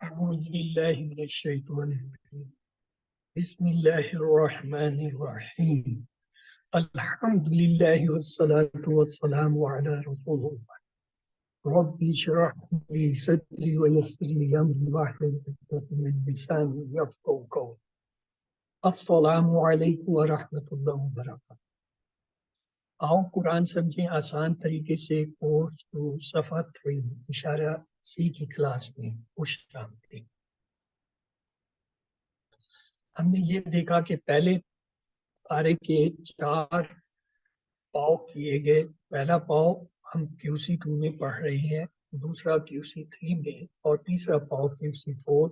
أعوذ بالله من الشيطان الرجيم بسم الله الرحمن الرحيم الحمد لله والصلاة والسلام على رسول الله رب اشرح لي صدري ويسر لي أمري واحلل عقدة من لساني يفقهوا قولي السلام علیکم ورحمۃ اللہ وبرکاتہ۔ آؤ قرآن سمجھیں آسان طریقے سے کورس 2 صفحہ 3 اشارہ سی کی کلاس میں خوش آمدید۔ ہم نے یہ دیکھا کہ پہلے پارے کے 4 پاؤ کیے گئے۔ پہلا پاؤ ہم QC 2 میں پڑھ رہے ہیں، دوسرا QC 3 میں، اور تیسرا پاؤ QC 4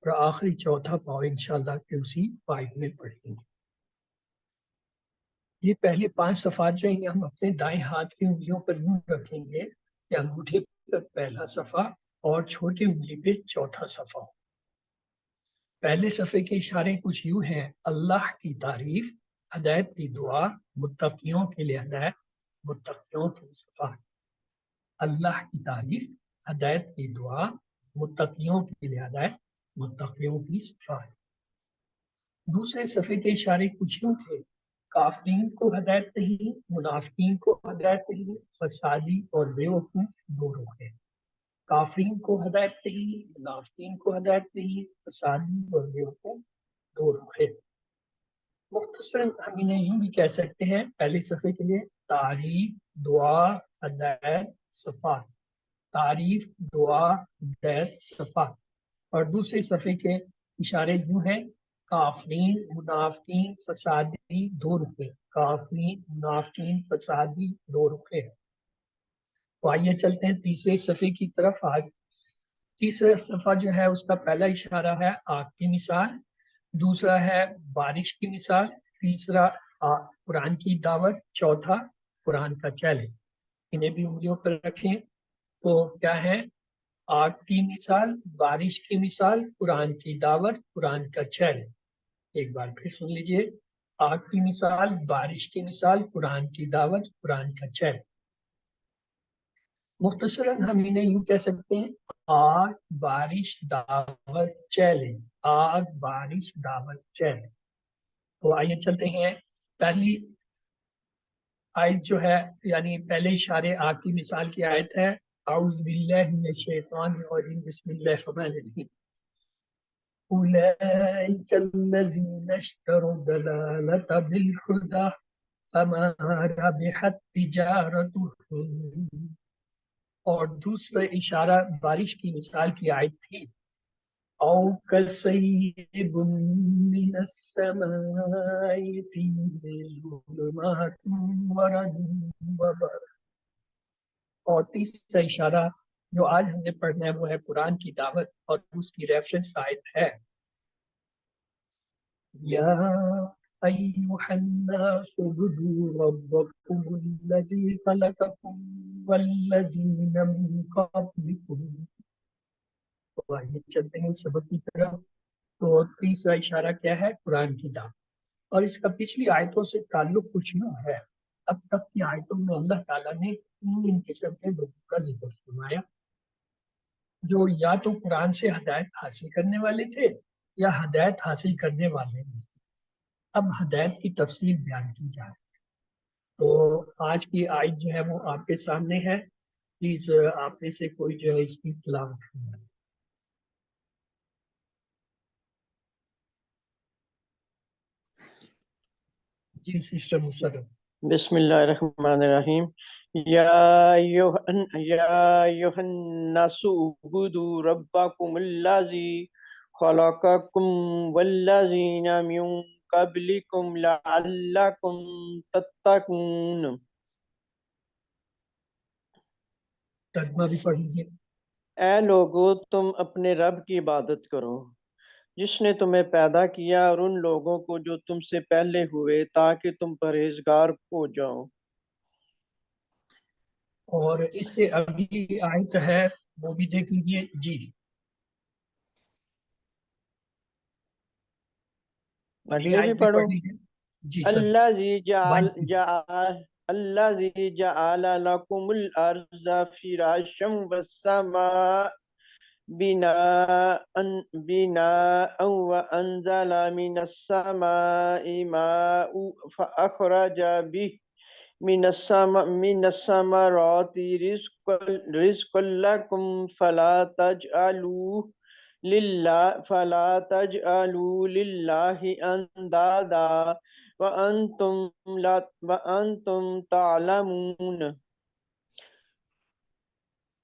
اور آخری چوتھا پاؤ انشاءاللہ QC 5 میں پڑھیں گے۔ یہ پہلے 5 صفحات جو ہیں ہم اپنے دائیں ہاتھ کی انگلیوں پر یوں رکھیں گے کہ انگوٹھے پر پہلا صفحہ اور چھوٹی انگلی پہ چوتھا صفحہ ہو۔ پہلے صفحے کے اشارے کچھ یوں ہیں: اللہ کی تعریف، ہدایت کی دعا، متقیوں کے لیے ہدایت، متقیوں کی صفات۔ اللہ کی تعریف، ہدایت کی دعا، متقیوں کے لیے ہدایت، متقیوں کی صفات۔ دوسرے صفحے کے اشارے کچھ یوں تھے: کافرین کو ہدایت نہیں، منافقین کو ہدایت نہیں، فسادی اور بے وقوف دو رخ ہیں۔ کافرین کو ہدایت نہیں، منافقین کو ہدایت نہیں، فسادی اور بے وقوف دو رخ ہیں۔ مختصراً ہم انہیں یوں بھی کہہ سکتے ہیں: پہلے صفحے کے لیے تعریف، دعا، ہدایت، صفات۔ تعریف، دعا، ہدایت، صفات۔ اور دوسرے صفحے کے اشارے یوں ہیں: کافرین، منافقین، فسادی دو رخیں۔ کافرین، منافقین، فسادی دو رخیں۔ تو آئیے چلتے ہیں تیسرے صفحے کی طرف۔ آج تیسرا صفحہ جو ہے اس کا پہلا اشارہ ہے آگ کی مثال، دوسرا ہے بارش کی مثال، تیسرا قرآن کی دعوت، چوتھا قرآن کا چیلنج۔ انہیں بھی انگلیوں پر رکھیں تو کیا ہے؟ آگ کی مثال، بارش کی مثال، قرآن کی دعوت، قرآن کا چیلنج۔ ایک بار پھر سن لیجئے: آگ کی مثال، بارش کی مثال، قرآن کی دعوت، قرآن کا چیلنج۔ مختصراً ہم انہیں یوں کہہ سکتے ہیں: آگ، بارش، دعوت، چیلنج۔ آگ، بارش، دعوت، چیلنج۔ تو آئیے چلتے ہیں۔ پہلی آیت جو ہے، یعنی پہلے اشارے آگ کی مثال کی آیت ہے: اعوذ باللہ من الشیطان الرجیم بسم اللہ الرحمن الرحیم اولئک الذین اشتروا الضلالۃ بالہدی فما ربحت تجارتہم۔ اور دوسرا اشارہ بارش کی مثال کی آیت تھی: او کصیب من السماء فیہ ظلمات ورعد وبرق۔ اور تیسرا اشارہ جو آج ہم نے پڑھنا ہے وہ ہے قرآن کی دعوت، اور اس کی ریفرنس آیت ہے: یا ایھا الناس اعبدوا ربکم الذی خلقکم والذین من قبلکم۔ تو آئیے چلتے ہیں سبق کی طرف۔ تو تیسرا اشارہ کیا ہے؟ قرآن کی دعوت، اور اس کا پچھلی آیتوں سے تعلق کچھ یوں ہے: اب تک کی آیتوں میں اللہ تعالیٰ نے 3 قسم کے لوگوں کا ذکر فرمایا، جو یا تو قرآن سے ہدایت حاصل کرنے والے تھے یا ہدایت حاصل کرنے والے نہیں۔ اب ہدایت کی تفصیل بیان کی جائے تو آج کی آیت جو ہے وہ آپ کے سامنے ہے۔ پلیز آپ میں سے کوئی جو ہے اس کی تلاوت فرمائے۔ جی سسٹر مسرت۔ بسم اللہ الرحمن الرحیم یا ایھا الناس اعبدوا ربکم الذی خلقکم والذین من قبلکم لعلکم تتقون۔ ترجمہ بھی پڑھ لیجیے۔ اے لوگو، تم اپنے رب کی عبادت کرو جس نے تمہیں پیدا کیا اور ان لوگوں کو جو تم سے پہلے ہوئے، تاکہ تم پرہیزگار ہو جاؤ۔ اور اس سے اگلی آیت ہے وہ بھی دیکھ لیجیے۔ جی اگلی یہ بھی آیت بھی پڑھو۔ پڑھ لیجیے۔ جی سر۔ الذی جعل لکم الارض فراشا والسماء بناء وأنزل من السماء ماء فأخرج به من الثمرات رزقا لكم فلا تجعلوا لله أندادا وأنتم تعلمون۔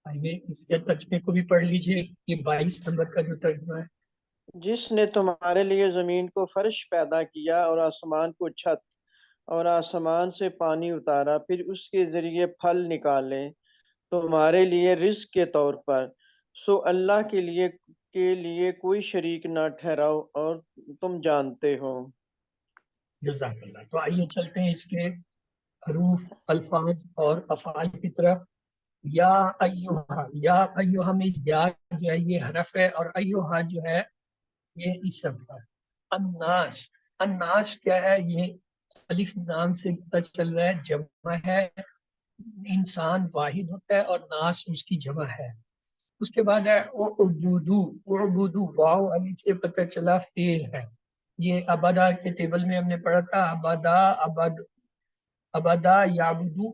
آئیے اس کے ترجمے کو بھی پڑھ لیجئے، یہ 22 نمبر کا جو ترجمہ ہے۔ جس نے تمہارے لیے زمین کو فرش پیدا کیا اور آسمان کو چھت، اور آسمان سے پانی اتارا، پھر اس کے ذریعے پھل نکالے تمہارے لیے رزق کے طور پر، سو اللہ کے لیے کوئی شریک نہ ٹھہراؤ اور تم جانتے ہو۔ جزاک اللہ۔ تو آئیے چلتے ہیں اس کے حروف، الفاظ اور افعال کی طرف۔ یا ایوہا میں یا جو ہے یہ حرف ہے، اور ایوہا جو ہے یہ اسم ہے۔ الناس کیا ہے؟ یہ الف نام سے پتہ چل رہا ہے جمع ہے، انسان واحد ہوتا ہے اور ناس اس کی جمع ہے۔ اس کے بعد ہے اعبدو، واو الف سے پتہ چلا فعل ہے۔ یہ ابدا کے ٹیبل میں ہم نے پڑھا تھا، ابدا یعبدو،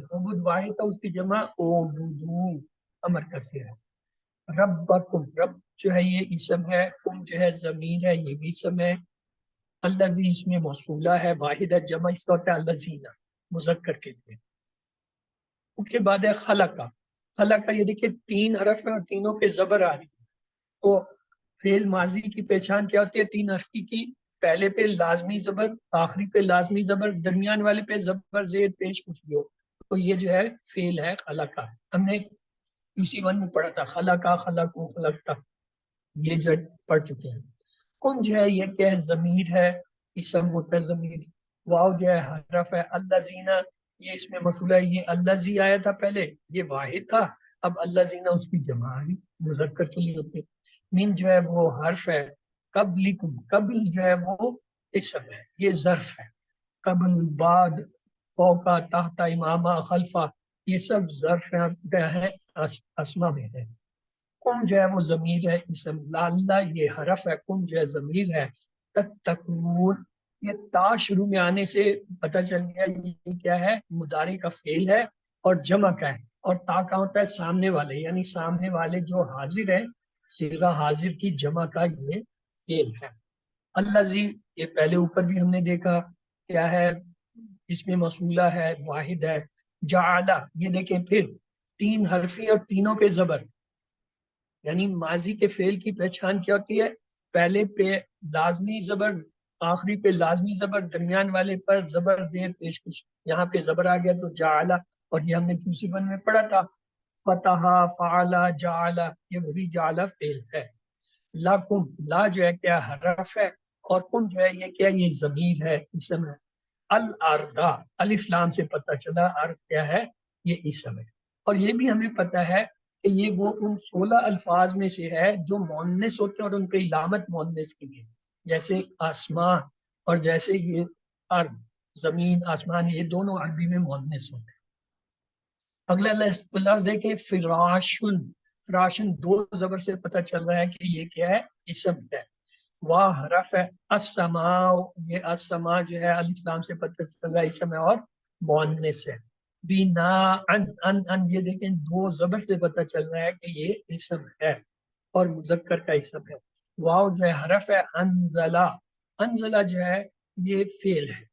عبد واحد تھا، اس کی جمع اعبدو، امر کا صیغہ ہے۔ ربکم، رب جو ہے یہ اسم ہے، کم جو ہے ضمیر ہے، یہ بھی اسم ہے۔ الذی اس میں موصولہ ہے، واحد ہے، جمع اس کا ہوتا ہے الذین، مذکر کے لیے۔ اس کے بعد ہے خلقہ، یہ دیکھیں 3 حرف ہے اور تینوں پہ زبر آ رہی ہے۔ تو فعل ماضی کی پہچان کیا ہوتی ہے 3 حرفی کی؟ پہلے پہ لازمی زبر، آخری پہ لازمی زبر، درمیان والے پہ زبر زیر پیش کچھ بھی ہو، تو یہ جو ہے فعل ہے خلقہ۔ ہم نے PC1 میں پڑھا تھا خلقہ، خلقتا، یہ جو پڑھ چکے ہیں۔ کن جو ہے یہ کیا ہے؟ ضمیر ہے، اسم ہوتا ہے ضمیر۔ واو جو ہے حرف ہے۔ الذین یہ اس میں مسئولہ ہے، یہ الذی آیا تھا پہلے، یہ واحد تھا، اب الذین اس کی جمع آئی، مذکر کے لیے ہوتے۔ من جو ہے وہ حرف ہے۔ قبلکم، قبل جو ہے وہ اسم ہے، یہ ظرف ہے۔ قبل، بعد، فوقا، تحت، امامہ، خلفہ، یہ سب ظرف ہے، اسما میں ہے۔ کم جو ہے وہ ضمیر ہے، اسم۔ لعلہ یہ حرف ہے، کم جو ہے ضمیر ہے۔ تتقون، یہ تا شروع میں آنے سے پتہ چل گیا یہ کیا ہے؟ مضارع کا فعل ہے اور جمع کا ہے، اور تا کا ہوتا ہے سامنے والے، یعنی سامنے والے جو حاضر ہے، صیغہ حاضر کی جمع کا یہ فعل ہے۔ الذی یہ پہلے اوپر بھی ہم نے دیکھا کیا ہے؟ اس میں موصولہ ہے، واحد ہے۔ جعل، یہ دیکھیں پھر 3 حرفی اور تینوں پہ زبر، یعنی ماضی کے فعل کی پہچان کیا ہوتی ہے؟ پہلے پہ لازمی زبر، آخری پہ لازمی زبر، درمیان والے پر زبر زیر پیش کچھ، یہاں پہ زبر آ گیا تو جعل، اور یہ ہم نے QC1 میں پڑھا تھا فتح، فعل، جعل، یہ وہی جعل فعل ہے۔ لکم، لا جو ہے کیا؟ حرف ہے، اور کم جو ہے یہ کیا؟ یہ ضمیر ہے، اسم ہے۔ الارض، الف لام سے پتہ چلا ارض کیا ہے؟ یہ اسم ہے۔ اور یہ بھی ہمیں پتہ ہے کہ یہ وہ ان 16 الفاظ میں سے ہے جو مؤنث ہوتے ہیں اور ان کی علامت مؤنث کی ہے، جیسے آسمان اور جیسے یہ ارض، زمین، آسمان، یہ دونوں عربی میں مؤنث ہوتے ہیں۔ اگلا لفظ دیکھیں، فراشن، فراشن 2 زبر سے پتہ چل رہا ہے کہ یہ کیا ہے؟ اسم ہے۔ واہ حرف ہے۔ السماء، یہ السماء جو ہے الف لام سے پتہ چل رہا ہے اسم ہے اور مؤنث ہے۔ بنا، ان یہ دیکھیں 2 زبر سے پتہ چل رہا ہے کہ یہ اسم ہے اور مذکر کا اسم ہے۔ واو جو ہے حرف ہے۔ انزلہ، انزلہ جو ہے یہ فعل ہے،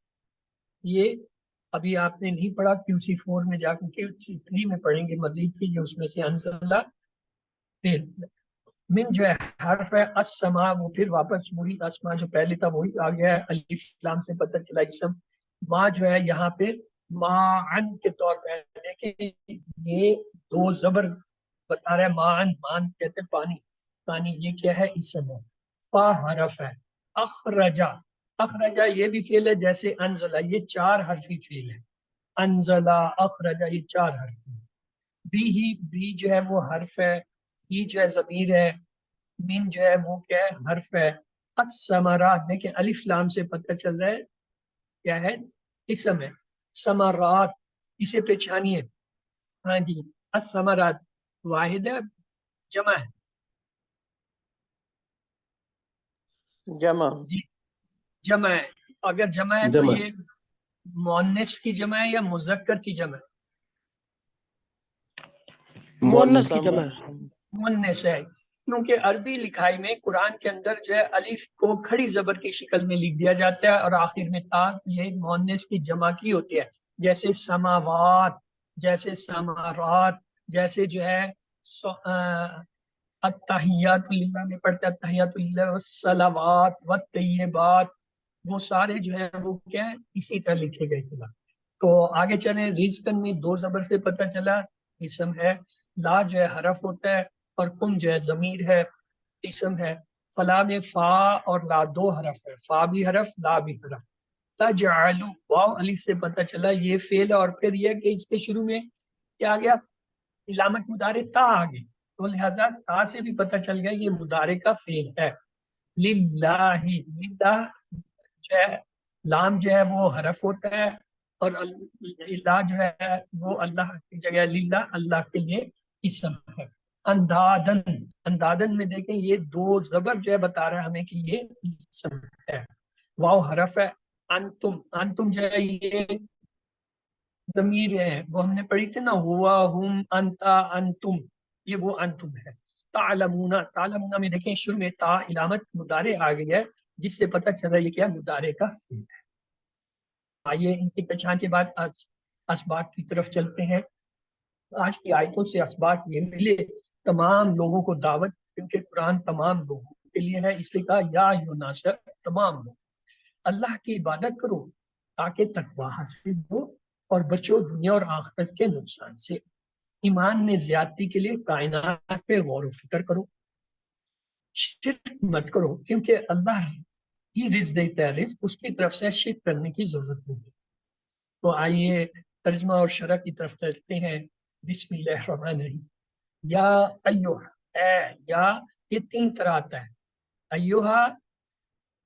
یہ ابھی آپ نے نہیں پڑھا، QC4 میں جا کے QC3 میں پڑھیں گے مزید فی، اس میں سے انزلہ فعل۔ من جو ہے حرف ہے۔ السماء، وہ پھر واپس وہی اسما جو پہلے تھا وہی آ گیا ہے، الف لام سے پتہ چلا اسم۔ ما جو ہے یہاں پہ معن کے طور پہ دیکھیں، یہ 2 زبر بتا رہا ہے، مان کہتے ہیں پانی، پانی، یہ کیا ہے؟ اسم ہے۔ فا حرف ہے۔ اخرجا، اخرجا یہ بھی فعل ہے جیسے انزلہ، یہ 4 حرفی فعل ہے۔ انزلہ، اخرجا، یہ 4 حرفی۔ بھی جو ہے وہ حرف ہے، ہی جو ہے ضمیر ہے، من جو ہے وہ کیا ہے؟ حرف ہے۔ الثمرات، دیکھیں الف لام سے پتہ چل رہا ہے کیا ہے؟ اسم ہے۔ ثمرات، اسے پہچانیے، ہاں جی، الثمرات واحد ہے، جمع ہے، جمع جی جمع ہے. اگر جمع ہے تو جمع یہ مؤنث کی جمع ہے یا مذکر کی جمع ہے؟ مؤنث کی جمع ہے. مؤنث ہے، کیونکہ عربی لکھائی میں قرآن کے اندر جو ہے الف کو کھڑی زبر کی شکل میں لکھ دیا جاتا ہے اور آخر میں تا، یہ مؤنث کی جمع کی ہوتی ہے. جیسے سماوات، جیسے سمارات، جیسے جو ہے التحیات للہ میں پڑھتا ہے التحیات للہ والصلوات والطیبات، وہ سارے جو ہے وہ کیا ہے اسی طرح لکھے گئے تھے. تو آگے چلیں. رزقن میں دو زبر سے پتہ چلا اسم ہے. لا جو ہے حرف ہوتا ہے اور کن جو ہے ضمیر ہے، اسم ہے. فلا میں فا اور لا دو حرف ہے، فا بھی حرف لا بھی حرف. تجعلو واو الف سے پتہ چلا یہ فعل ہے، اور پھر یہ کہ اس کے شروع میں کیا آ گیا، علامت مضارع تا آ گئی، تو لہذا تا سے بھی پتہ چل گیا یہ مضارع کا فعل ہے. للہ، للہ جو ہے لام جو ہے وہ حرف ہوتا ہے اور اللہ جو ہے وہ اللہ کی جگہ للہ اللہ کے لیے اسم ہے. اندادن، اندادن میں دیکھیں یہ دو زبر جو ہے بتا رہا ہے ہمیں کہ یہ اسم ہے. واو حرف ہے. انتم، انتم جو ہے یہ ضمیر ہے، وہ ہم نے پڑھی تھی نا، ہوا ہم انتا انتم، یہ وہ انتم ہے. تعلمون، تعلمون میں دیکھیں شروع میں تا علامت مضارع آ گئی ہے جس سے پتہ چلا یہ کیا مضارع کا فعل ہے. آئیے ان کی پہچان کے بعد اسباق کی طرف چلتے ہیں. آج کی آیتوں سے اسباق یہ ملے تمام لوگوں کو دعوت، کیونکہ قرآن تمام لوگوں کے لیے ہے، اس لیے کہا یا ایھا تمام لوگ اللہ کی عبادت کرو تاکہ تقوی حاصل ہو اور بچو دنیا اور آخرت کے نقصان سے. ایمان میں زیادتی کے لیے کائنات پہ غور و فکر کرو، شرک مت کرو کیونکہ اللہ ہی رزق دیتا ہے، رزق اس کی طرف سے شرک کرنے کی ضرورت نہیں. تو آئیے ترجمہ اور شرح کی طرف چلتے ہیں. بسم اللہ الرحمن الرحیم. یا ایوہ، اے، یا یہ تین طرح آتا ہے، ایوہا،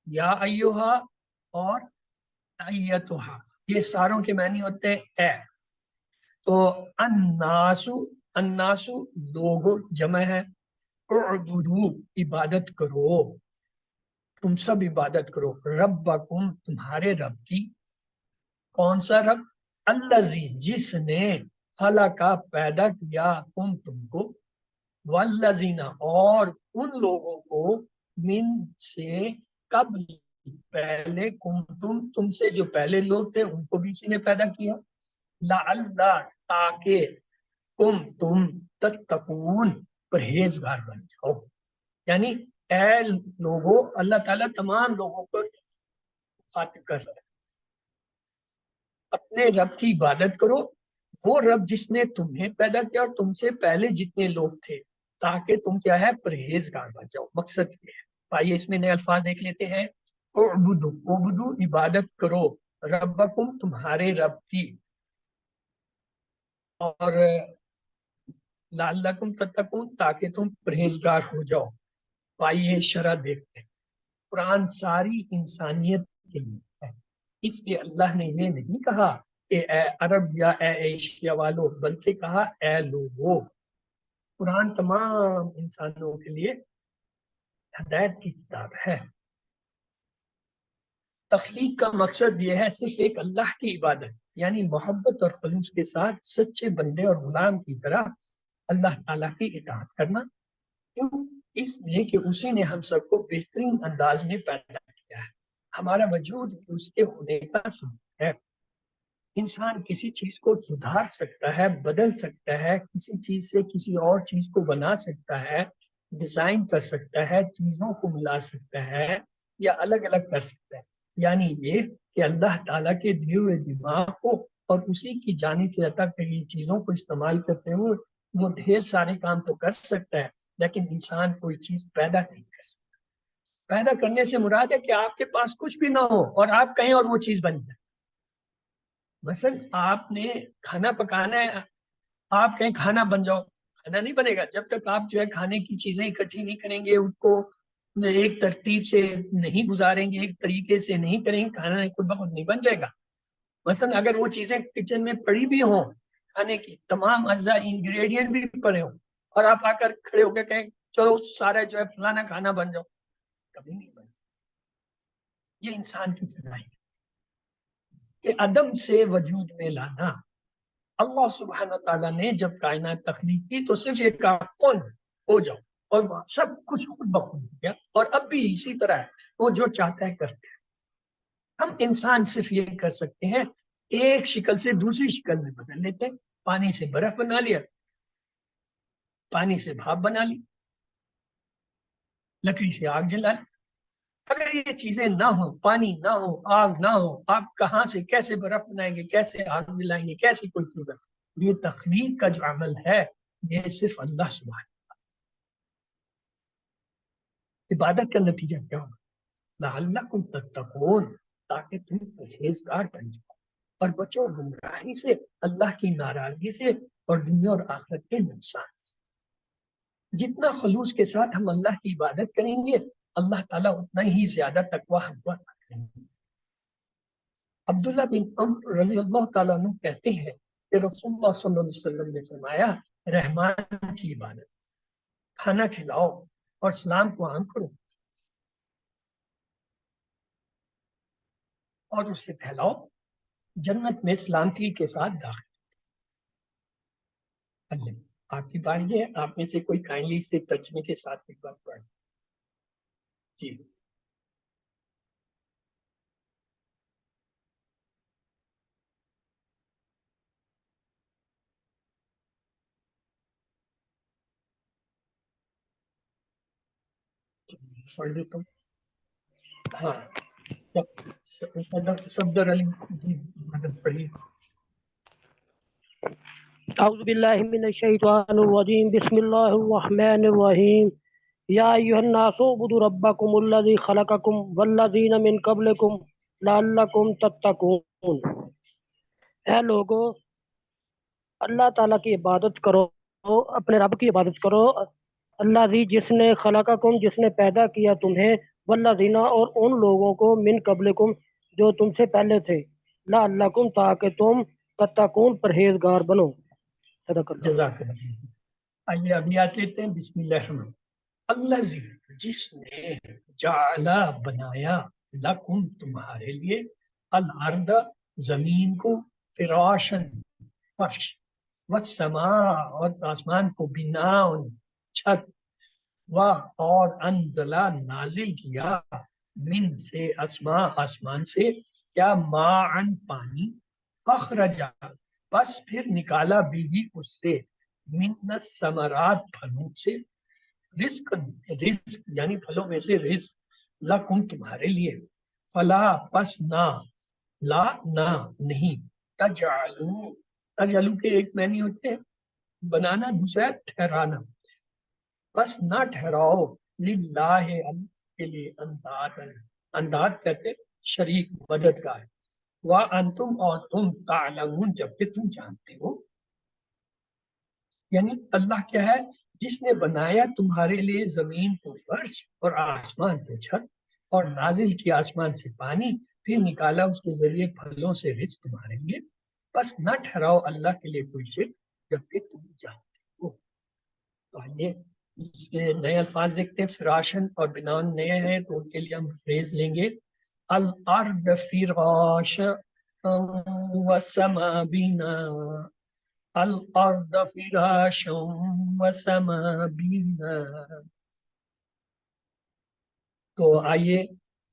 یا ایوہا اور ایتوہا، یہ ساروں کے معنی ہوتے ہیں اے. تو الناسو، الناسو لوگو جمع ہے. اعبدو عبادت کرو، تم سب عبادت کرو. ربکم تمہارے رب کی. کون سا رب؟ الذی جس نے خلقا پیدا کیا تم کو، والذین اور ان لوگوں کو من سے قبل پہلے، تم سے جو پہلے لوگ تھے ان کو بھی اسی نے پیدا کیا. لعلہ تاکہ تم تتقون پرہیزگار بن جاؤ. یعنی اے لوگوں، اللہ تعالیٰ تمام لوگوں کو خاطب کر رہا ہے، اپنے رب کی عبادت کرو، وہ رب جس نے تمہیں پیدا کیا اور تم سے پہلے جتنے لوگ تھے، تاکہ تم کیا ہے پرہیزگار بن جاؤ. مقصد یہ ہے. آئیے اس میں نئے الفاظ دیکھ لیتے ہیں. اعبدو، اعبدو عبادت کرو، ربکم تمہارے رب کی، اور لعلکم تتقون تاکہ تم پرہیزگار ہو جاؤ. آئیے شرح دیکھتے ہیں. قرآن ساری انسانیت کے لیے ہے، اس لیے اللہ نے یہ نہیں کہا کہ اے عرب یا اے ایشیا والو، بلکہ کہا اے لوگو. قرآن تمام انسانوں کے لیے ہدایت کی کتاب ہے. تخلیق کا مقصد یہ ہے صرف ایک اللہ کی عبادت، یعنی محبت اور خلوص کے ساتھ سچے بندے اور غلام کی طرح اللہ تعالیٰ کی اطاعت کرنا. کیوں؟ اس لیے کہ اسی نے ہم سب کو بہترین انداز میں پیدا کیا ہے، ہمارا وجود اس کے ہونے کا سبب ہے. انسان کسی چیز کو سدھار سکتا ہے، بدل سکتا ہے، کسی چیز سے کسی اور چیز کو بنا سکتا ہے، ڈیزائن کر سکتا ہے، چیزوں کو ملا سکتا ہے یا الگ الگ کر سکتا ہے. یعنی یہ کہ اللہ تعالیٰ کے دیے ہوئے دماغ کو اور اسی کی جانب سے عطا کی گئی چیزوں کو استعمال کرتے ہوئے وہ ڈھیر سارے کام تو کر سکتا ہے، لیکن انسان کوئی چیز پیدا نہیں کر سکتا. پیدا کرنے سے مراد ہے کہ آپ کے پاس کچھ بھی نہ ہو اور آپ کہیں اور وہ چیز بن جائے. مثلا آپ نے کھانا پکانا ہے، آپ کہیں کھانا بن جاؤ، کھانا نہیں بنے گا جب تک آپ جو ہے کھانے کی چیزیں اکٹھی نہیں کریں گے، اس کو ایک ترتیب سے نہیں گزاریں گے، ایک طریقے سے نہیں کریں گے، کھانا خود بخود نہیں بن جائے گا. مثلا اگر وہ چیزیں کچن میں پڑی بھی ہوں، کھانے کی تمام اجزاء انگریڈینٹ بھی پڑے ہوں، اور آپ آ کر کھڑے ہو کے کہیں چلو سارا جو ہے فلانا کھانا بن جاؤ، کبھی نہیں بنے. یہ انسان کی صلاحیت کہ عدم سے وجود میں لانا. اللہ سبحانہ تعالیٰ نے جب کائنات تخلیق کی تو صرف یہ کہا کن ہو جاؤ، اور سب کچھ خود بخود ہو گیا. اور اب بھی اسی طرح ہے، وہ جو چاہتا ہے کرتے ہیں. ہم انسان صرف یہ کر سکتے ہیں، ایک شکل سے دوسری شکل میں بدل لیتے ہیں. پانی سے برف بنا لیا، پانی سے بھاپ بنا لی، لکڑی سے آگ جلا لی. اگر یہ چیزیں نہ ہو، پانی نہ ہو، آگ نہ ہو، آپ کہاں سے کیسے برف بنائیں گے، کیسے آگ جلائیں گے، کیسی کوئی چیز ہے؟ یہ تخلیق کا جو عمل ہے یہ صرف اللہ سبحانہ. عبادت کا نتیجہ کیا ہوگا؟ لعلکم تتقون، تاکہ تم پرہیزگار بن جاؤ اور بچو گمراہی سے، اللہ کی ناراضگی سے اور دنیا اور آخرت کے نقصان سے. جتنا خلوص کے ساتھ ہم اللہ کی عبادت کریں گے اللہ تعالیٰ اتنا ہی زیادہ تقویٰ ہم کو عطا کریں گے. عبداللہ بن عمر رضی اللہ تعالیٰ عنہ کہتے ہیں کہ رسول اللہ صلی اللہ علیہ وسلم نے فرمایا، رحمان کی عبادت، کھانا کھلاؤ اور سلام کو عام کرو اور اسے پھیلاؤ، جنت میں سلامتی کے ساتھ داخل. اللہ آپ کی باری ہے، آپ میں سے کوئی کائنڈلی سے ترجمے کے ساتھ ایک بار پڑھ. جی پڑھ لیتا ہوں. ہاں صفدر علی جی مدد پڑھیے. اعوذ باللہ من الشیطان الرجیم بسم اللہ الرحمن الرحیم یا ایھا الناس اعبدوا ربکم الذی خلقکم والذین من قبلکم لعلکم تتقون. اے لوگو اللہ تعالیٰ کی عبادت کرو، اپنے رب کی عبادت کرو، اللہ جس نے خلقکم، جس نے پیدا کیا تمہیں، والذین اور ان لوگوں کو من قبلکم جو تم سے پہلے تھے، لعلکم تاکہ تم تتقون پرہیزگار بنو. صدق اللہ. جزاک اللہ. آئیے ابھی آتے لیتے ہیں. بسم اللہ الرحمن الذی، جس نے جعلا بنایا، لکم تمہارے لیے، الارض زمین کو، فراشن فرش، والسماء اور آسمان کو، بناء چھت، اور انزلہ نازل کیا، من سے اسماء آسمان سے، کیا ماعن پانی، فخرجا بس پھر نکالا بھی اس سے، من الثمرات پھلوں سے، رزق رزق یعنی پھلوں میں سے رزق، لکم تمہارے لیے، فلا پس نہ، لا نہ نہیں، تجعلو، تجعلو کے ایک معنی ہوتے ہیں بنانا، دوسرا ٹھہرانا، بس نہ ٹھہراؤ، للہ اللہ کے لیے، انداد، انداد کہتے شریک مددگار، وانتم اور تم تعلمون جبکہ تم جانتے ہو. یعنی اللہ کیا ہے؟ جس نے بنایا تمہارے لیے زمین کو فرش اور آسمان کو چھت، اور نازل کیا آسمان سے پانی، پھر نکالا اس کے ذریعے پھلوں سے رزق تمہارے لیے. بس نہ ٹھہراؤ اللہ کے لیے کوئی شرک جبکہ تم جانتے ہو. تو آئیے اس کے نئے الفاظ دیکھتے ہیں. فراشن اور بنان نئے ہیں تو ان کے لیے ہم فریز لیں گے، الارض فراش والسماء بناء، الارض فراشا والسماء بناء. تو آئیے،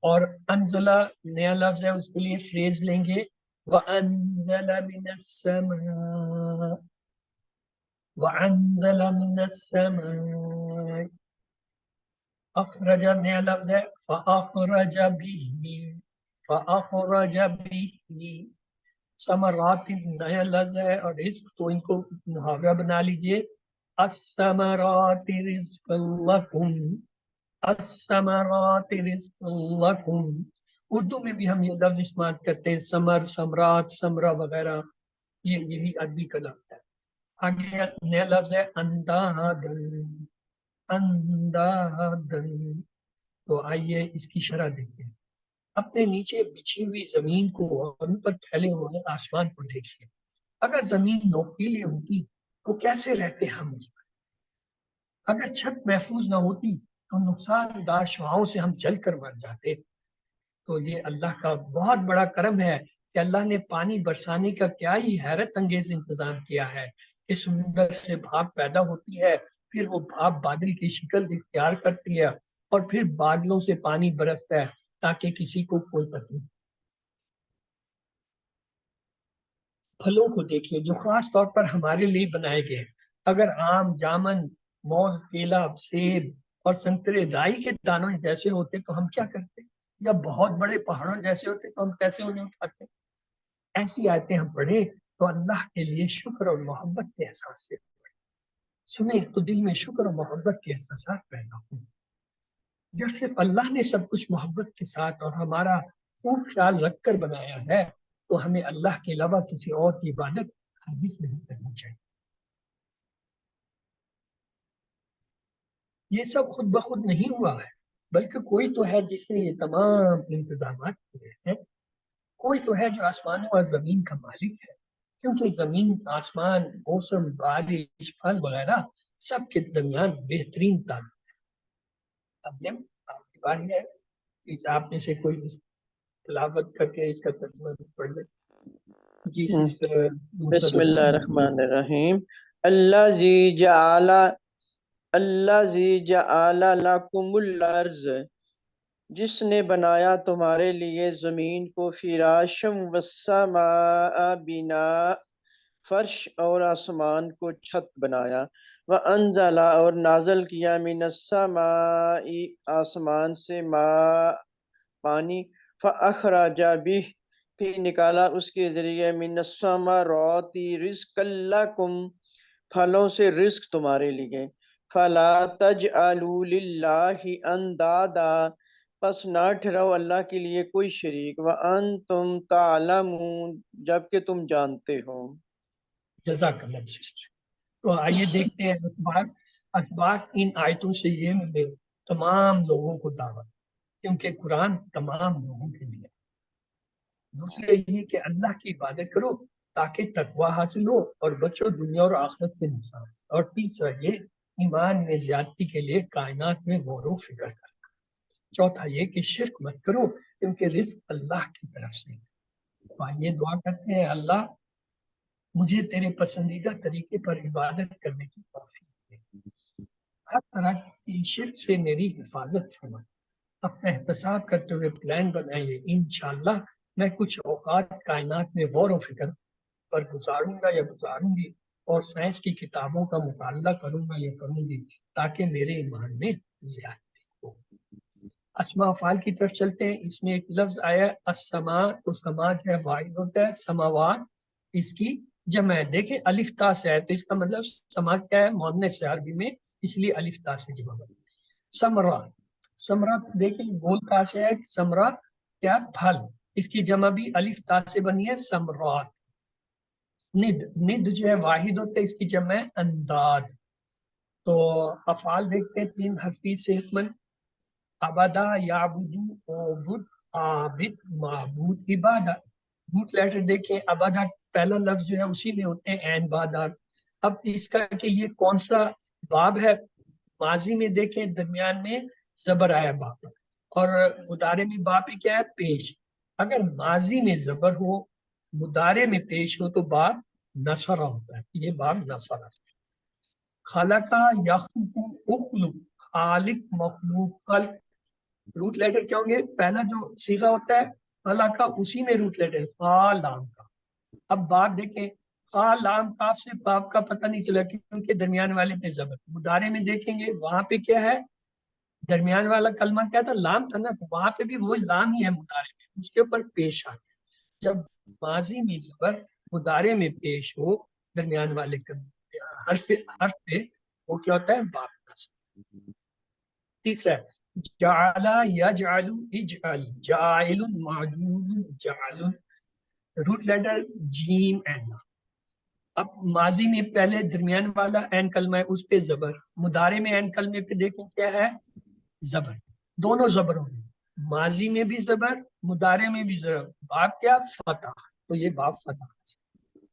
اور انزلہ نیا لفظ ہے، اس کے لیے فریز لیں گے، وانزل من السماء، وانزل من السماء، اخرج نیا لفظ ہے، فاخرج به، فاخرج به، ثمرات نیا لفظ ہے اور رزق، تو ان کو محاورہ بنا لیجئے، الثمرات رزق لکم، الثمرات رزق لکم. اردو میں بھی ہم یہ لفظ استعمال کرتے ہیں، ثمر، ثمرات، ثمرہ وغیرہ، یہی عربی کا لفظ ہے. آگے نیا لفظ ہے اندادن، اندادن. تو آئیے اس کی شرح دیکھتے ہیں. اپنے نیچے بچھی ہوئی زمین کو اور ان پر پھیلے ہوئے آسمان کو دیکھیے. اگر زمین نوکیلی ہوتی تو کیسے رہتے ہم اس پر؟ اگر چھت محفوظ نہ ہوتی تو نقصان دہ شعاعوں سے ہم جل کر مر جاتے. تو یہ اللہ کا بہت بڑا کرم ہے کہ اللہ نے پانی برسانے کا کیا ہی حیرت انگیز انتظام کیا ہے کہ سمندر سے بھاپ پیدا ہوتی ہے، پھر وہ بھاپ بادل کی شکل اختیار کرتی ہے اور پھر بادلوں سے پانی برستا ہے تاکہ کسی کو کوئی تکلیف۔ پھلوں کو دیکھیے جو خاص طور پر ہمارے لیے بنائے گئے ہیں۔ اگر آم، جامن، موز، کیلا، سیب اور سنترے دائی کے دانوں جیسے ہوتے تو ہم کیا کرتے، یا بہت بڑے پہاڑوں جیسے ہوتے تو ہم کیسے انہیں اٹھاتے۔ ایسی آیتیں ہم پڑھیں تو اللہ کے لیے شکر اور محبت کے احساس سے سنیں تو دل میں شکر اور محبت کے احساسات پیدا ہوں۔ جب صرف اللہ نے سب کچھ محبت کے ساتھ اور ہمارا خوب خیال رکھ کر بنایا ہے تو ہمیں اللہ کے علاوہ کسی اور کی عبادت ہرگز نہیں کرنی چاہیے۔ یہ سب خود بخود نہیں ہوا ہے، بلکہ کوئی تو ہے جس نے یہ تمام انتظامات کیے ہیں، کوئی تو ہے جو آسمانوں اور زمین کا مالک ہے، کیونکہ زمین، آسمان، موسم، بارش، پھل وغیرہ سب کے درمیان بہترین تعلق ہے۔ اب آپ کی باری ہے، اس آپ میں سے کوئی تلاوت کر کے اس کا ترجمہ پڑھ لے۔ جی سسٹر بسم اللہ الرحمن الرحیم۔ الذی جعل لکم الارض، جس نے بنایا تمہارے لیے زمین کو، فراشم والسماء بناء، فرش اور آسمان کو چھت بنایا، وانزل اور نازل کیا، من السماء آسمان سے، ماء پانی، فاخرج بہ پھر نکالا اس کے ذریعے، من الثمرات رزقا لکم پھلوں سے رزق تمہارے لیے، فلا تجعلوا للہ اندادا پس نہ ٹھہراؤ اللہ کے لیے کوئی شریک، وانتم تعلمون جبکہ تم جانتے ہو۔ جزاک اللہ سسٹر۔ تو آئیے دیکھتے ہیں اسباق ان آیتوں سے یہ ملے تمام لوگوں کو دعوت، کیونکہ قرآن تمام لوگوں کے لیے۔ دوسرے یہ کہ اللہ کی عبادت کرو تاکہ تقوی حاصل ہو اور بچو دنیا اور آخرت کے نقصان سے۔ اور تیسرا یہ ایمان میں زیادتی کے لیے کائنات میں غور و فکر کرنا۔ چوتھا یہ کہ شرک مت کرو کیونکہ رزق اللہ کی طرف سے ہے۔ تو آئیے دعا کرتے ہیں، اللہ مجھے تیرے پسندیدہ طریقے پر عبادت کرنے کی توفیق دے، ہر طرح کی شرک سے میری حفاظت فرما۔ اپنا احتساب کرتے ہوئے پلان بنائیے، انشاءاللہ میں کچھ اوقات کائنات میں غور و فکر پر گزاروں گا یا گزاروں گی، اور سائنس کی کتابوں کا مطالعہ کروں گا یا کروں گی تاکہ میرے ایمان میں زیادتی ہو۔ اسماء افعال کی طرف چلتے ہیں۔ اس میں ایک لفظ آیا السماء، تو سما جو ہے واحد ہوتا ہے، سماوات اس کی جمع ہے۔ دیکھیں الف تا سے ہے تو اس کا مطلب سما کیا ہے، مؤنث ہے عربی میں، اس لیے الف تا سے جمع بنی۔ ثمرہ، ثمرہ دیکھیں گول تا سے ہے، ثمرہ کیا، پھل، اس کی جمع بھی الف تا سے بنی ہے، ثمرات۔ ند، ند جو ہے واحد ہوتا ہے، اس کی جمع ہے انداد۔ تو افعال دیکھتے ہیں تین حرفی صحت مند، عبدہ، یعبدو، عبد، عابد، معبود، عبادہ۔ روٹ لیٹر دیکھیں، عبدہ پہلا لفظ جو ہے اسی میں ہوتے ہیں عین بادار۔ اب اس کا کہ یہ کون سا باب ہے، ماضی میں دیکھیں درمیان میں زبر آیا باب پر، اور مضارع میں باب کیا ہے، پیش۔ اگر ماضی میں زبر ہو، مضارع میں پیش ہو تو باب نصرہ ہوتا ہے، یہ باب نصرہ سے۔ خلقہ، یخلق، اخلق، خالق، مخلوق، خلق، روٹ لیٹر کیا ہوں گے، پہلا جو صیغہ ہوتا ہے خلقہ اسی میں روٹ لیٹر خا لام کا۔ اب باب دیکھیں، خا لام کاف سے باب کا پتہ نہیں چلا کیونکہ درمیان والے پہ زبر۔ مضارع میں دیکھیں گے وہاں پہ کیا ہے، درمیان والا کلمہ کیا تھا، لام تھا نا، تو وہاں پہ بھی وہ لام ہی ہے مضارع میں، اس کے اوپر پیش آ گیا۔ جب ماضی میں زبر مضارع میں پیش ہو درمیان والے حرف پہ، وہ کیا ہوتا ہے، باب کا۔ تیسرا جعل، یجعل، اجعل، جاعل، معجول، جعل، روٹ لیٹر جیم این۔ اب ماضی میں پہلے درمیان والا این کلمہ ہے اس پہ زبر، مضارع میں این کلمے پہ دیکھیں کیا ہے، زبر، دونوں زبر ہوں گے، ماضی میں بھی زبر، مضارع میں بھی زبر، باب کیا، فتح، تو یہ باب فتح۔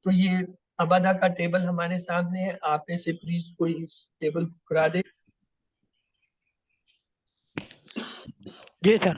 تو یہ ابدا کا ٹیبل ہمارے سامنے ہے، آپ میں سے پلیز کوئی اس ٹیبل کو کرا دے۔ جی سر۔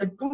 2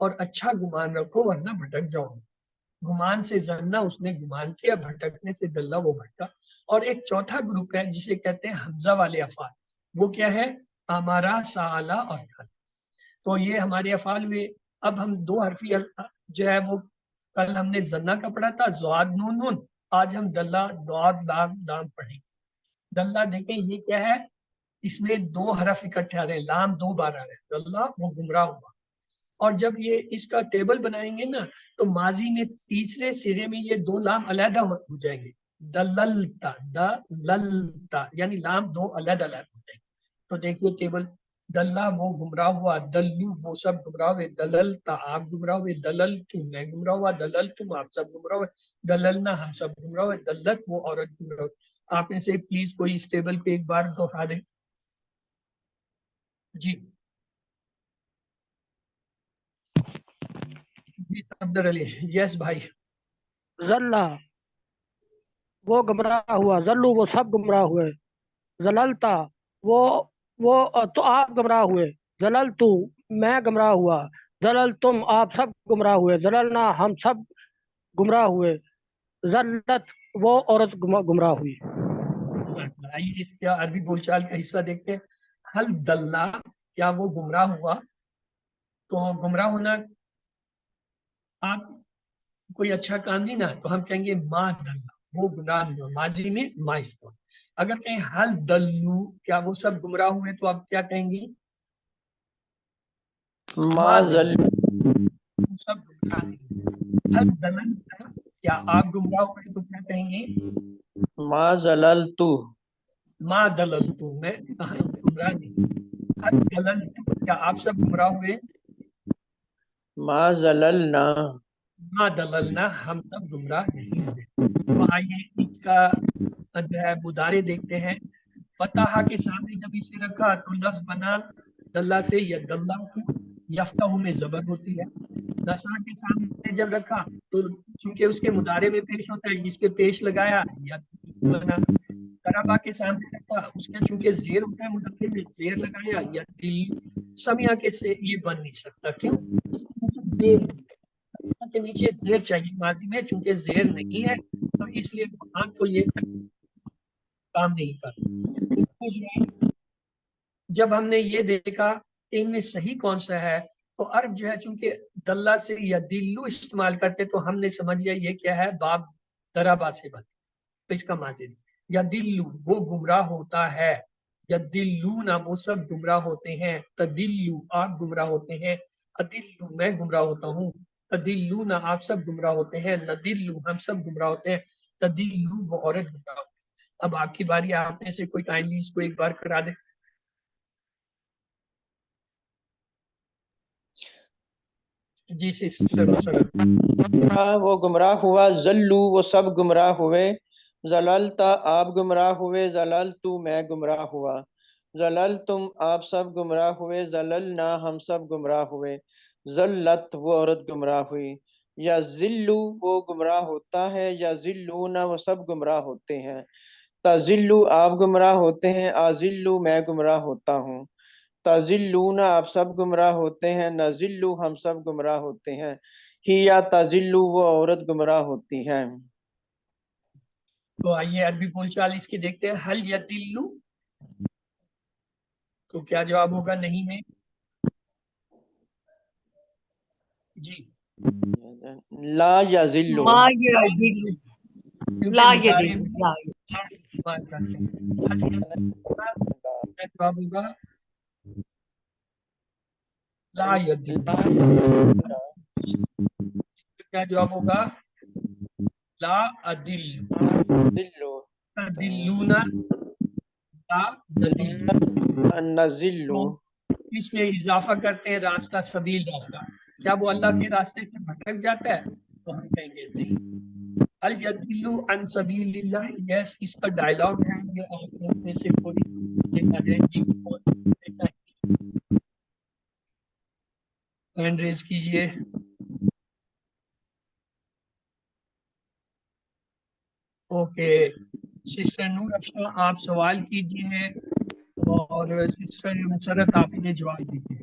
اور اچھا گمان رکھو ورنہ بھٹک جاؤ. گمان سے زنہ اس نے گمان کیا, بھٹکنے سے دلہ وہ بھٹکا. اور ایک چوتھا گروپ ہے جسے کہتے ہیں حمزہ والے افعال. وہ کیا ہے؟ امارا, سالا اور کل. تو یہ ہمارے افعال ہوئے. اب ہم دو حرفی جو ہے وہ کل ہم نے زنہ کا پڑھا تھا, زواد نون نون. آج ہم دلہ دعاد لام لام پڑھیں. دلہ دیکھیں یہ کیا ہے, اس میں دو حرف اکٹھے آ رہے ہیں, لام دو بار آ رہے ہیں. دلہ وہ گمراہ ہوا. اور جب یہ اس کا ٹیبل بنائیں گے نا تو ماضی میں تیسرے سرے میں یہ دو لام علیحدہ ہو جائیں گے. دللتا, دللتا, یعنی لام دو علیحدہ علیحدہ ہو جائیں گے. تو دیکھیے ٹیبل, دلہ وہ گمراہ ہوا, دلو وہ سب گمراہ ہوئے, دللتا آپ گمراہ ہوئے, دللتو میں گمراہ ہوا, دللتم آپ سب گمراہ ہوئے, دللنا ہم سب گمراہ ہوئے, دلت وہ عورت گمراہ ہوئی. آپ میں سے پلیز کوئی اس ٹیبل پہ ایک بار دہرا دیں. جی جی عبد علی, یس بھائی. ذلہ وہ گمراہ ہوا, ذلو وہ سب گمراہ ہوئے, ذللتا وہ تو آپ گمراہ ہوئے, ذللتو میں گمراہ ہوا, ذللتم آپ سب گمراہ ہوئے, ذللنا ہم سب گمراہ ہوئے, ذلت وہ عورت گمراہ ہوئی. آئیے کیا عربی بول چال کا حصہ دیکھتے ہیں. حل دلہ, کیا وہ گمراہ ہوا؟ تو گمراہ ہونا آپ کوئی اچھا کام نہیں نا, تو ہم کہیں گے ما دلہ, وہ گمراہ نہیں ہوا. ماضی میں ما استعمال. اگر کہیں حل دلو, کیا وہ سب گمراہ ہوئے, تو آپ کیا کہیں گی؟ ما ذل وہ سب گمراہ نہیں ہوئے. حل دللتا, کیا آپ گمراہ ہوئے, تو کیا کہیں گے؟ ما ذللتو ما دللتو, میں گمراہ نہیں. حل دللتو, کیا آپ سب گمراہ ہوئے؟ ما ذللنا ما دللنا, ہم سب گمراہ نہیں ہوئے. تو آئیے اس کا جو ہے مضارع دیکھتے ہیں. فتح کے سامنے جب اسے رکھا تو لفظ بنا دلہ سے یا دلہ کی, یفتح میں زبر ہوتی ہے. نصرہ کے سامنے جب رکھا تو چونکہ اس کے مضارع میں پیش ہوتا ہے, اس پہ پیش لگایا یا بنا. کربا کے سامنے رکھا, اس کا چونکہ زیر ہوتا ہے مذکر میں, زیر لگایا یا دل. سمیہ کے سے یہ بن نہیں سکتا, کیوں؟ اس کے نیچے زیر چاہیے ماضی میں, چونکہ زیر نہیں ہے تو اس لیے وہاں کو یہ کام نہیں کرتا. جب ہم نے یہ دیکھا کہ ان میں صحیح کون سا ہے, تو عرب جو ہے چونکہ دلہ سے یا دلو استعمال کرتے, تو ہم نے سمجھ لیا یہ کیا ہے, باب دربا سے بن. تو اس کا ماضی یا دلو وہ گمراہ ہوتا ہے, یا دلونا وہ سب گمراہ ہوتے ہیں, تدلو آپ گمراہ ہوتے ہیں, ادلو میں گمراہ ہوتا ہوں, تدلونا آپ سب گمراہ ہوتے ہیں, ندلو ہم سب گمراہ ہوتے ہیں, تدلو وہ عورت گمراہ ہوتی ہے. اب آپ کی باری, آپ میں سے کوئی کائنڈلی اس کو ایک بار کرا دے. جی سسٹر مسرت. وہ گمراہ ہوا, ذلو وہ سب گمراہ ہوئے, ذللتا آپ گمراہ ہوئے, ذللتو میں گمراہ ہوا, ذللتم آپ سب گمراہ ہوئے, ذللنا ہم سب گمراہ ہوئے, ذلت وہ عورت گمراہ ہوئی. یا ذلو وہ گمراہ ہوتا ہے, یا ذلونا وہ سب گمراہ ہوتے ہیں, تذلو آپ گمراہ ہوتے ہیں, اذلو میں گمراہ ہوتا ہوں, تذلون آپ سب گمراہ ہوتے ہیں, نذلو ہم سب گمراہ ہوتے ہیں, ہی یا تذلو وہ عورت گمراہ ہوتی ہے. تو آئیے عربی بول چال اس کی دیکھتے ہیں. حل یدلو, تو کیا جواب ہوگا نہیں میں؟ جی لا یذلو ما یدل کیونکہ لا مضارع یدل میں لا استعمال کرتے ہیں. حل یدلو کا جواب ہوگا لا یدل. کیا جواب ہوگا؟ لا ادل. تدلونا لا ندل. نذلو اس میں اضافہ کرتے ہیں راستہ, سبیل راستہ. کیا وہ اللہ کے راستے سے بھٹک جاتا ہے؟ تو ہم کہیں گے نہیں. الجدل عن سبیل اللہ, یس اس کا ڈائلاگ ہے. یہ آپ لوگ میں سے کوئی ہینڈ ریز کیجئے. اوکے سسٹر نور افشاں آپ سوال کیجئے, اور سسٹر مسرت آپ نے جواب دیجیے.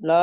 لا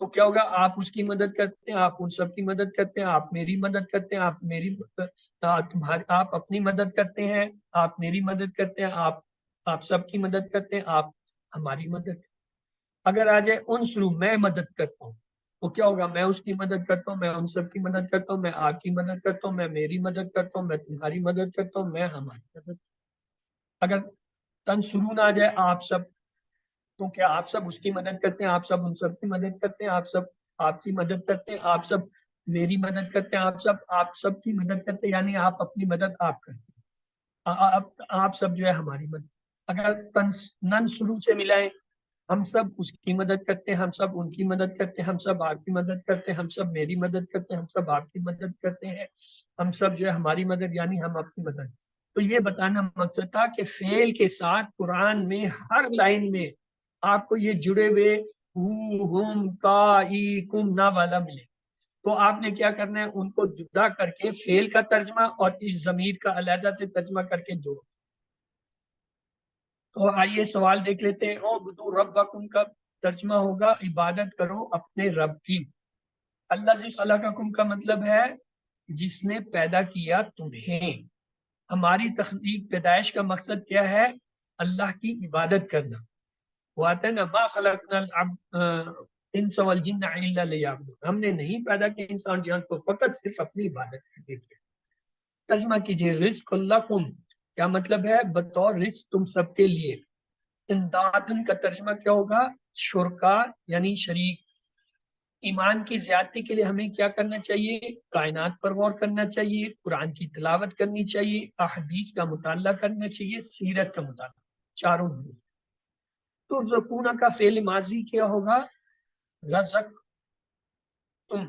تو کیا ہوگا؟ آپ اس کی مدد کرتے ہیں، آپ ان سب کی مدد کرتے ہیں، آپ میری مدد کرتے ہیں، آپ اپنی مدد کرتے ہیں، آپ میری مدد کرتے ہیں، آپ سب کی مدد کرتے ہیں، آپ ہماری مدد کرتے ہیں۔ اگر آ جائے انصرو، میں مدد کرتا ہوں، تو کیا ہوگا؟ میں اس کی مدد کرتا ہوں، میں ان سب کی مدد کرتا ہوں، میں آپ کی مدد کرتا ہوں، میں میری مدد کرتا ہوں، میں تمہاری مدد کرتا ہوں، میں ہماری مدد۔ اگر تنصرون آ جائے آپ سب، تو کیا آپ سب اس کی مدد کرتے ہیں، آپ سب ان سب کی مدد کرتے ہیں، آپ سب آپ کی مدد کرتے ہیں، آپ سب میری مدد کرتے ہیں، آپ سب کی مدد کرتے ہیں، یعنی آپ اپنی مدد آپ کرتے ہیں، آپ سب جو ہے ہماری مدد۔ اگر ننصرو سے ملائیں، ہم سب اس کی مدد کرتے ہیں، ہم سب ان کی مدد کرتے ہیں، ہم سب آپ کی مدد کرتے ہیں، ہم سب میری مدد کرتے ہیں، ہم سب آپ کی مدد کرتے ہیں، ہم سب جو ہے ہماری مدد، یعنی ہم اپنی مدد۔ تو یہ بتانا مقصد تھا کہ فعل کے ساتھ قرآن میں ہر لائن میں آپ کو یہ جڑے ہوئے ہم کا ای کم نا والا ملے، تو آپ نے کیا کرنا ہے؟ ان کو جدا کر کے فعل کا ترجمہ اور اس ضمیر کا علیحدہ سے ترجمہ کر کے جوڑو۔ تو آئیے سوال دیکھ لیتے ہیں۔ اعبدوا ربکم کا ترجمہ ہوگا عبادت کرو اپنے رب کی۔ الذی خلقکم کا مطلب ہے جس نے پیدا کیا تمہیں۔ ہماری تخلیق پیدائش کا مقصد کیا ہے؟ اللہ کی عبادت کرنا۔ وہ آتا ہے نا ما خلقنا الانس والجن الا لیعبدون، ہم نے نہیں پیدا کیا انسان جان کو فقط صرف اپنی عبادت کرنے کے لیے۔ ترجمہ کیجئے رزق لکم کیا مطلب ہے؟ بطور رزق تم سب کے لیے۔ امدادن کا ترجمہ کیا ہوگا؟ شرکا یعنی شریک۔ ایمان کی زیادتی کے لیے ہمیں کیا کرنا چاہیے؟ کائنات پر غور کرنا چاہیے، قرآن کی تلاوت کرنی چاہیے، احادیث کا مطالعہ کرنا چاہیے، سیرت کا مطالعہ، چاروں حروف۔ تو رزقون کا فعل ماضی کیا ہوگا؟ رزق تم۔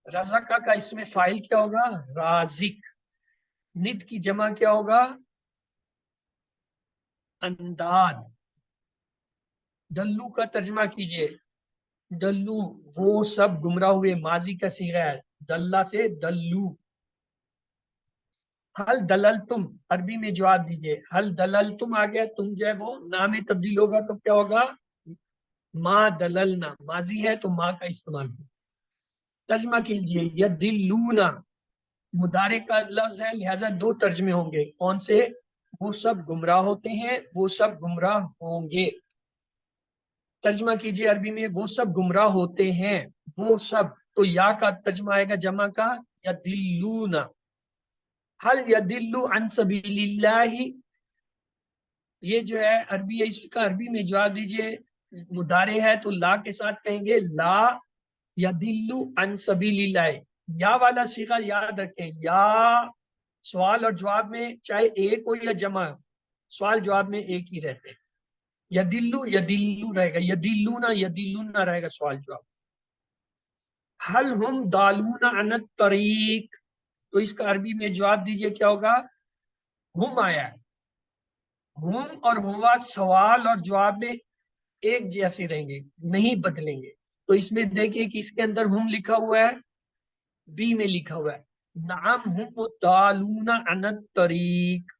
رزق کا اسم فاعل کیا ہوگا؟ رازق۔ ند کی جمع کیا ہوگا؟ انداد۔ دلو کا ترجمہ کیجئے۔ دلو وہ سب گمراہ ہوئے، ماضی کا صیغہ ہے، دلہ سے دلو۔ حل دللتم عربی میں جواب دیجئے۔ حل دللتم آ گیا، تم جو ہے وہ نام تبدیل ہوگا تو کیا ہوگا؟ ما دللنا، ماضی ہے تو ما کا استعمال ہوگا۔ ترجمہ کیجئے یدلونا مضارع کا لفظ ہے، لہذا دو ترجمے ہوں گے۔ کون سے؟ وہ سب گمراہ ہوتے ہیں، وہ سب گمراہ ہوں گے۔ ترجمہ کیجئے عربی میں وہ سب گمراہ ہوتے ہیں، وہ سب، تو یا کا ترجمہ آئے گا جمع کا یدلون۔ حل یدل عن سبیل اللہ، یہ جو ہے عربی ہے، اس کا عربی میں جواب دیجئے۔ مضارع ہے تو لا کے ساتھ کہیں گے لا یدل عن سبیل اللہ۔ یا والا صیغہ یاد رکھیں، یا سوال اور جواب میں چاہے ایک ہو یا جمع، سوال جواب میں ایک ہی رہتے ہیں۔ یدلو یدلو رہے گا، یدلونا یدلونا رہے گا سوال جواب۔ حل ہم دالون عن الطریق، تو اس کا عربی میں جواب دیجئے کیا ہوگا؟ ہم آیا ہے، ہم اور ہوا سوال اور جواب میں ایک جیسے رہیں گے، نہیں بدلیں گے۔ تو اس میں دیکھیں کہ اس کے اندر ہم لکھا ہوا ہے، بی میں لکھا ہوا ہے نعم ہم دالون عن الطریق۔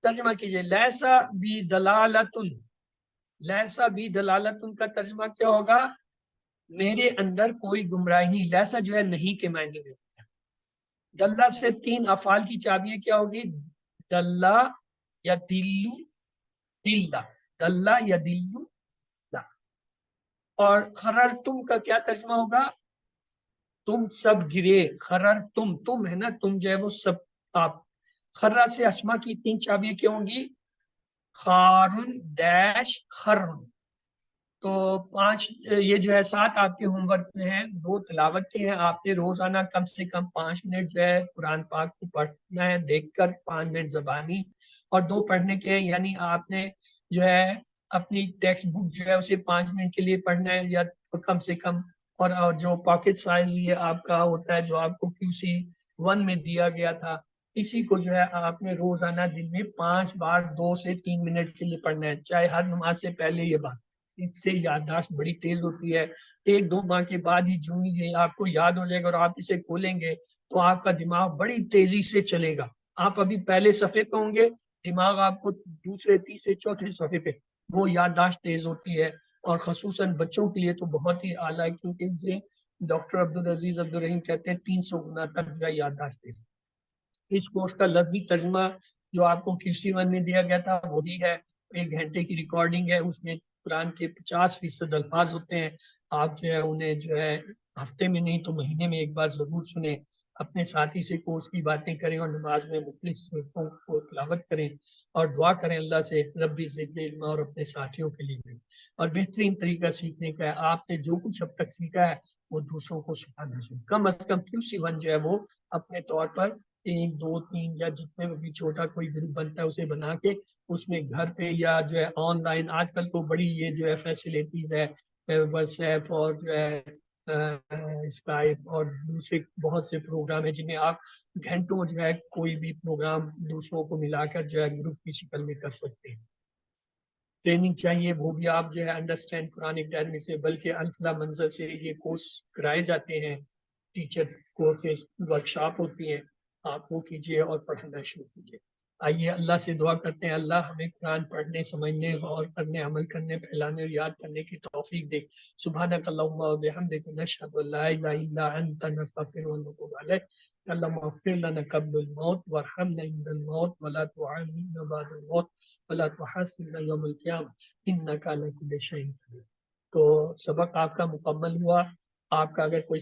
ترجمہ کیجئے لیسا بی دلالتن، لیسا بی دلالتن کا ترجمہ کیا ہوگا؟ میرے اندر کوئی گمراہی نہیں۔ لیسا جو ہے نہیں کے معنی میں ہوتا ہے۔ دلہ سے تین افعال کی چابیاں کیا ہوگی؟ دلہ یا دلو، دلہ، دلہ یا دلو، دلہ۔ اور خرر تم کا کیا ترجمہ ہوگا؟ تم سب گرے، خرر تم ہے نا، تم جو ہے وہ سب آپ۔ خرہ سے اسما کی تین چابیاں کیا ہوں گی؟ خارن ڈیش خرن۔ تو پانچ یہ جو ہے 7 آپ کے ہوم ورک میں ہیں، 2 تلاوت کے ہیں، آپ نے روزانہ کم سے کم 5 منٹ جو ہے قرآن پاک کو پڑھنا ہے دیکھ کر، 5 منٹ زبانی اور 2 پڑھنے کے ہیں، یعنی آپ نے جو ہے اپنی ٹیکسٹ بک جو ہے اسے 5 منٹ کے لیے پڑھنا ہے یا کم سے کم، اور جو پاکٹ سائز یہ آپ کا ہوتا ہے جو آپ کو QC1 میں دیا گیا تھا، اسی کو جو ہے آپ نے روزانہ دن میں 5 بار 2 سے 3 منٹ کے لیے پڑھنا ہے، چاہے ہر نماز سے پہلے۔ یہ بات اس سے یادداشت بڑی تیز ہوتی ہے، 1-2 ماہ کے بعد ہی جو یہ آپ کو یاد ہو جائے گا اور آپ اسے کھولیں گے تو آپ کا دماغ بڑی تیزی سے چلے گا۔ آپ ابھی پہلے صفحے پہ ہوں گے، دماغ آپ کو دوسرے تیسرے چوتھے صفحے پہ، وہ یادداشت تیز ہوتی ہے۔ اور خصوصاً بچوں کے لیے تو بہت ہی اعلیٰ ہے، کیونکہ اسے ڈاکٹر عبدالعزیز عبدالرحیم کہتے ہیں 300 گنا تک جو ہے یادداشت ہے۔ اس کورس کا لفظی ترجمہ جو آپ کو QC1 میں دیا گیا تھا وہی ہے، 1 گھنٹے کی ریکارڈنگ ہے، اس میں قرآن کے 50% الفاظ ہوتے ہیں۔ آپ جو ہے انہیں جو ہے ہفتے میں نہیں تو مہینے میں ایک بار ضرور سنیں، اپنے ساتھی سے کورس کی باتیں کریں اور نماز میں مختلف صورتوں کو تلاوت کریں اور دعا کریں اللہ سے ربی زدنی علما، اور اپنے ساتھیوں کے لیے بھی۔ اور بہترین طریقہ سیکھنے کا ہے، آپ نے جو کچھ اب تک سیکھا ہے وہ دوسروں کو سکھانا چاہیے۔ کم از کم QC1 جو ہے وہ اپنے طور پر 1 2 3 یا جتنے میں بھی چھوٹا کوئی گروپ بنتا ہے اسے بنا کے اس میں گھر پہ یا جو ہے آن لائن، آج کل تو بڑی یہ جو ہے فیسلٹیز ہے، واٹس ایپ اور جو ہے اسکائپ اور دوسرے بہت سے پروگرام ہیں جنہیں آپ گھنٹوں جو ہے کوئی بھی پروگرام دوسروں کو ملا کر جو ہے گروپ کی شکل میں کر سکتے ہیں۔ ٹریننگ چاہیے وہ بھی آپ جو ہے انڈرسٹینڈ قرآن اکیڈمی سے، بلکہ الفلا منظر سے یہ کورس کرائے جاتے ہیں، ٹیچر کورسز ورکشاپ ہوتی ہیں، آپ وہ کیجیے اور پڑھنا شروع کیجیے۔ آئیے اللہ سے دعا کرتے ہیں اللہ ہمیں قرآن پڑھنے، سمجھنے، غور کرنے، عمل کرنے، پھیلانے اور یاد کرنے کی توفیق دے۔ سبحانک اللہم و بحمدک نشہد ان لا الہ الا انت نستغفرک و نتوب الیک۔ اللہم اغفر لنا قبل الموت وارحمنا عند الموت ولا تعذبنا بعد الموت ولا تحاسبنا یوم القیامہ انک علی کل شیء قدیر۔ تو سبق آپ کا مکمل ہوا۔ آپ کا اگر کوئی